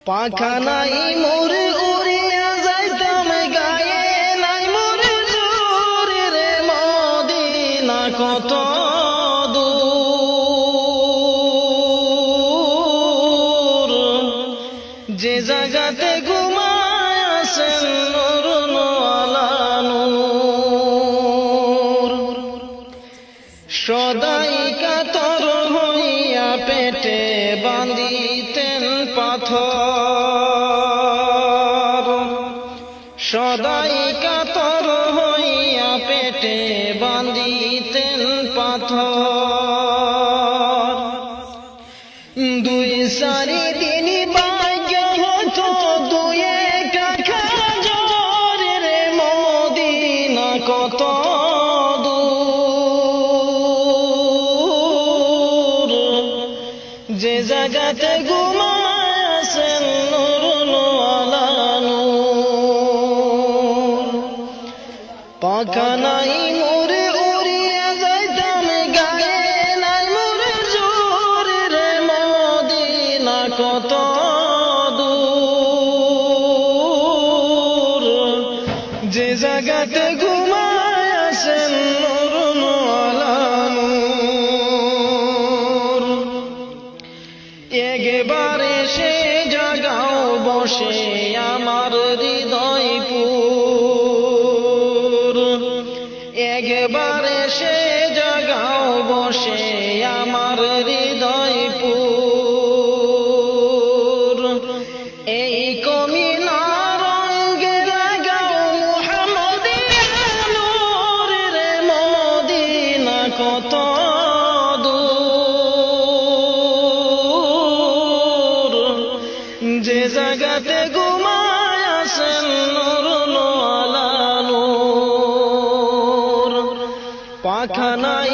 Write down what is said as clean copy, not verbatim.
পাখা নাই মোর উড়িয়া যাইতাম গায়ে নাই মোর জোর রে মদিনা কত দূর যে জায়গাতে ঘুমায় আছেন নূর আলা নূর সদাই কাতর হইয়া পেটে বাঁধিতেন পাথর সদাই কাতর হইয়া পেটে বাঁধিতেন পাথর দুই সারি দিন ভাগ্য হতো দুই কাকা জোর রে মদিনা কত দূর যে জায়গাতে ঘুমায় আছেন নূর আলা নূর পাখা নাই মোর উড়িয়া যাইতাম গায়ে নাই মোর জোর রে মদিনা কত দূর যে জায়গাতে ঘুমায় আছেন নূর আলা নূর একবারে সে জাগাও বসে আমার হৃদয়পুর একবারে সে জাগাও বসে আমার হৃদয়পুর এই কমিনার রঙে লাগাও মুহাম্মদিয়া নূর রে মদিনা কত দূর যে জায়গাতে ঘুমায় আছেন নূর আলা নূর পাখা নাই